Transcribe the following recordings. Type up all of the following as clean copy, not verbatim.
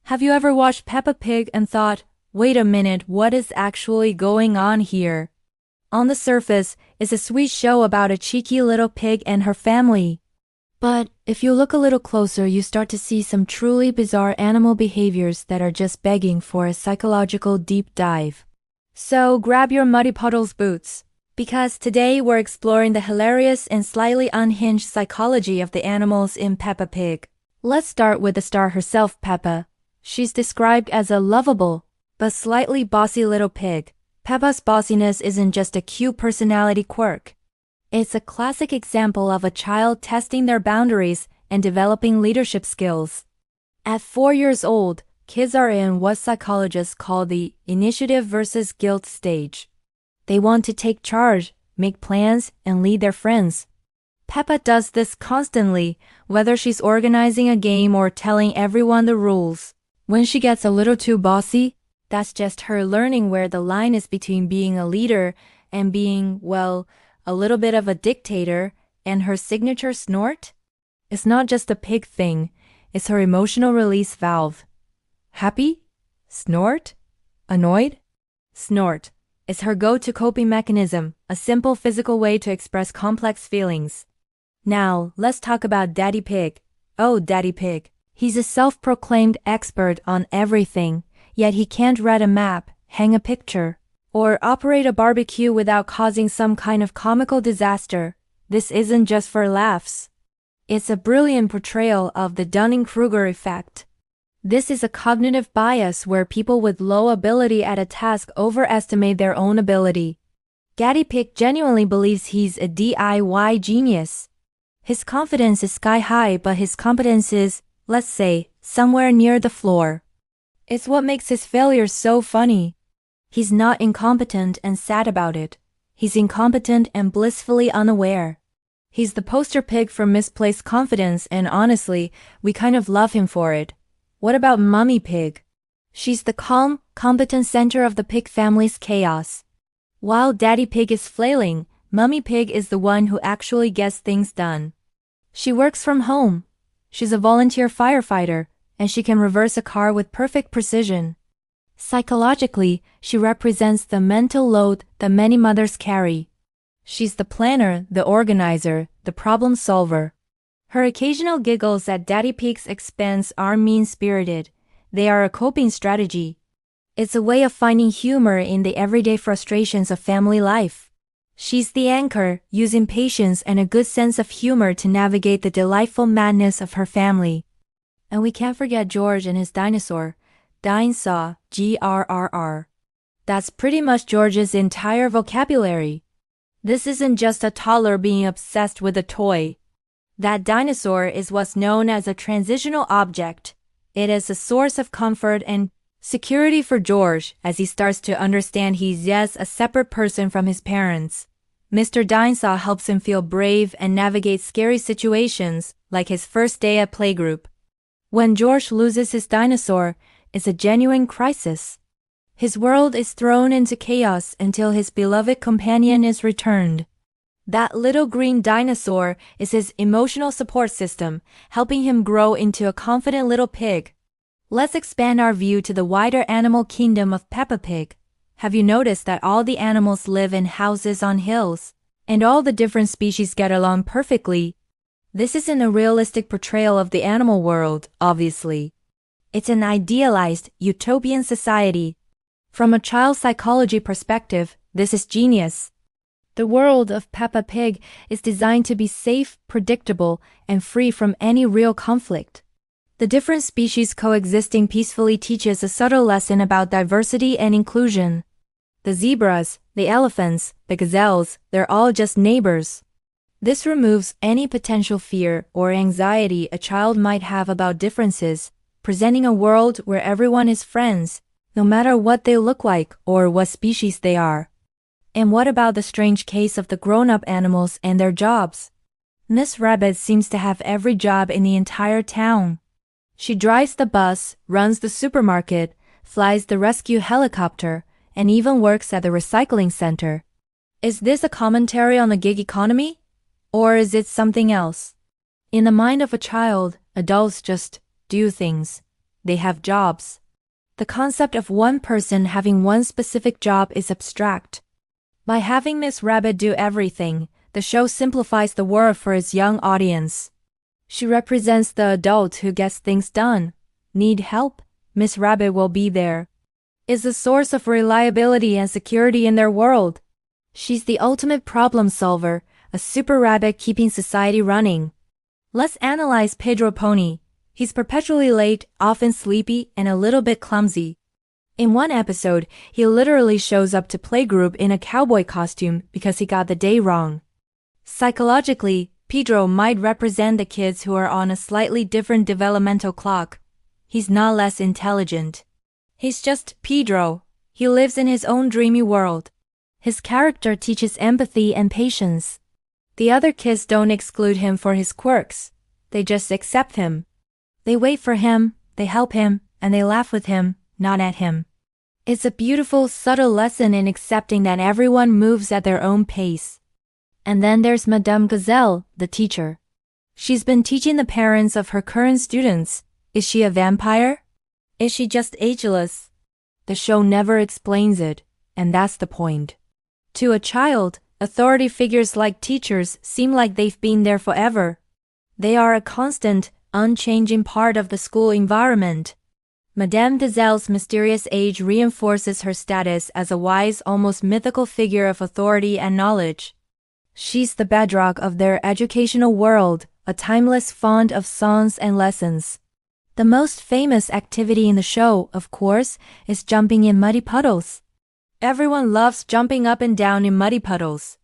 Have you ever watched Peppa Pig and thought, wait a minute, what is actually going on here? On the surface, it's a sweet show about a cheeky little pig and her family. But if you look a little closer, you start to see some truly bizarre animal behaviors that are just begging for a psychological deep dive. So grab your Muddy Puddles boots, because today we're exploring the hilarious and slightly unhinged psychology of the animals in Peppa Pig. Let's start with the star herself, Peppa. She's described as a lovable, but slightly bossy little pig. Peppa's bossiness isn't just a cute personality quirk. It's a classic example of a child testing their boundaries and developing leadership skills. At 4 years old, kids are in what psychologists call the initiative versus guilt stage. They want to take charge, make plans, and lead their friends. Peppa does this constantly, whether she's organizing a game or telling everyone the rules. When she gets a little too bossy, that's just her learning where the line is between being a leader and being, well, a little bit of a dictator. And her signature snort? It's not just a pig thing, it's her emotional release valve. Happy? Snort? Annoyed? Snort. It's her go-to coping mechanism, a simple physical way to express complex feelings. Now, let's talk about Daddy Pig. Oh, Daddy Pig. He's a self-proclaimed expert on everything, yet he can't read a map, hang a picture, or operate a barbecue without causing some kind of comical disaster. This isn't just for laughs. It's a brilliant portrayal of the Dunning-Kruger effect. This is a cognitive bias where people with low ability at a task overestimate their own ability. Daddy Pig genuinely believes he's a DIY genius. His confidence is sky high, but his competence is, let's say, somewhere near the floor. It's what makes his failures so funny. He's not incompetent and sad about it. He's incompetent and blissfully unaware. He's the poster pig for misplaced confidence, and honestly, we kind of love him for it. What about Mummy Pig? She's the calm, competent center of the pig family's chaos. While Daddy Pig is flailing, Mummy Pig is the one who actually gets things done. She works from home. She's a volunteer firefighter, and she can reverse a car with perfect precision. Psychologically, she represents the mental load that many mothers carry. She's the planner, the organizer, the problem solver. Her occasional giggles at Daddy Pig's expense aren't mean-spirited. They are a coping strategy. It's a way of finding humor in the everyday frustrations of family life. She's the anchor, using patience and a good sense of humor to navigate the delightful madness of her family. And we can't forget George and his dinosaur, Dinosaur, GRRR. That's pretty much George's entire vocabulary. This isn't just a toddler being obsessed with a toy. That dinosaur is what's known as a transitional object. It is a source of comfort and security for George as he starts to understand he's a separate person from his parents. Mr. Dinosaur helps him feel brave and navigate scary situations, like his first day at playgroup. When George loses his dinosaur, it's a genuine crisis. His world is thrown into chaos until his beloved companion is returned. That little green dinosaur is his emotional support system, helping him grow into a confident little pig. Let's expand our view to the wider animal kingdom of Peppa Pig. Have you noticed that all the animals live in houses on hills, and all the different species get along perfectly? This isn't a realistic portrayal of the animal world, obviously. It's an idealized, utopian society. From a child psychology perspective, this is genius. The world of Peppa Pig is designed to be safe, predictable, and free from any real conflict. The different species coexisting peacefully teaches a subtle lesson about diversity and inclusion. The zebras, the elephants, the gazelles, they're all just neighbors. This removes any potential fear or anxiety a child might have about differences, presenting a world where everyone is friends, no matter what they look like or what species they are. And what about the strange case of the grown-up animals and their jobs? Miss Rabbit seems to have every job in the entire town. She drives the bus, runs the supermarket, flies the rescue helicopter, and even works at the recycling center. Is this a commentary on the gig economy? Or is it something else? In the mind of a child, adults just do things. they have jobs. The concept of one person having one specific job is abstract. By having Miss Rabbit do everything, the show simplifies the world for its young audience. She represents the adult who gets things done. Need help? Miss Rabbit will be there. Is a source of reliability and security in their world. She's the ultimate problem solver, a super rabbit keeping society running. Let's analyze Pedro Pony. He's perpetually late, often sleepy, and a little bit clumsy. In one episode, he literally shows up to playgroup in a cowboy costume because he got the day wrong. Psychologically, Pedro might represent the kids who are on a slightly different developmental clock. He's not less intelligent. He's just Pedro. He lives in his own dreamy world. His character teaches empathy and patience. The other kids don't exclude him for his quirks. They just accept him. They wait for him, they help him, and they laugh with him, not at him. It's a beautiful, subtle lesson in accepting that everyone moves at their own pace. And then there's Madame Gazelle, the teacher. She's been teaching the parents of her current students. Is she a vampire? Is she just ageless? The show never explains it, and that's the point. To a child, authority figures like teachers seem like they've been there forever. They are a constant, unchanging part of the school environment. Madame Gazelle's mysterious age reinforces her status as a wise, almost mythical figure of authority and knowledge. She's the bedrock of their educational world, a timeless font of songs and lessons. The most famous activity in the show, of course, is jumping in muddy puddles. Everyone loves jumping up and down in muddy puddles.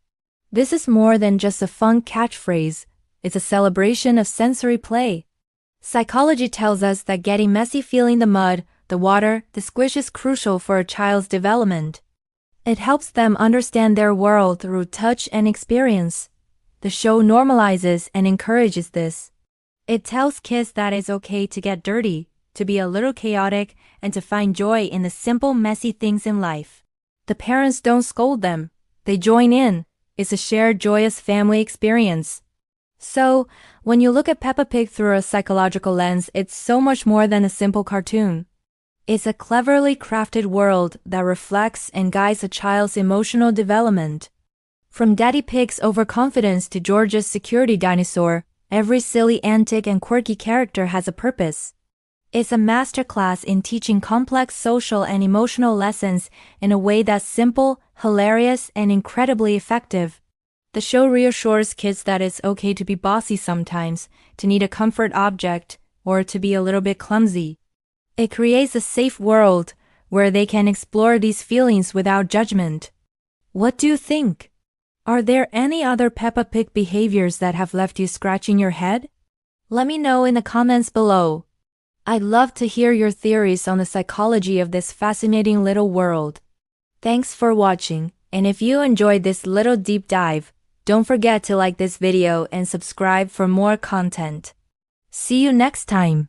This is more than just a fun catchphrase. It's a celebration of sensory play. Psychology tells us that getting messy feeling the mud, the water, the squish is crucial for a child's development. It helps them understand their world through touch and experience. The show normalizes and encourages this. It tells kids that it's okay to get dirty, to be a little chaotic, and to find joy in the simple, messy things in life. The parents don't scold them. They join in. It's a shared, joyous family experience. So, when you look at Peppa Pig through a psychological lens, it's so much more than a simple cartoon. It's a cleverly crafted world that reflects and guides a child's emotional development. From Daddy Pig's overconfidence to George's security dinosaur, every silly antic and quirky character has a purpose. It's a masterclass in teaching complex social and emotional lessons in a way that's simple, hilarious, and incredibly effective. The show reassures kids that it's okay to be bossy sometimes, to need a comfort object, or to be a little bit clumsy. It creates a safe world where they can explore these feelings without judgment. What do you think? Are there any other Peppa Pig behaviors that have left you scratching your head? Let me know in the comments below. I'd love to hear your theories on the psychology of this fascinating little world. Thanks for watching, and if you enjoyed this little deep dive, don't forget to like this video and subscribe for more content. See you next time.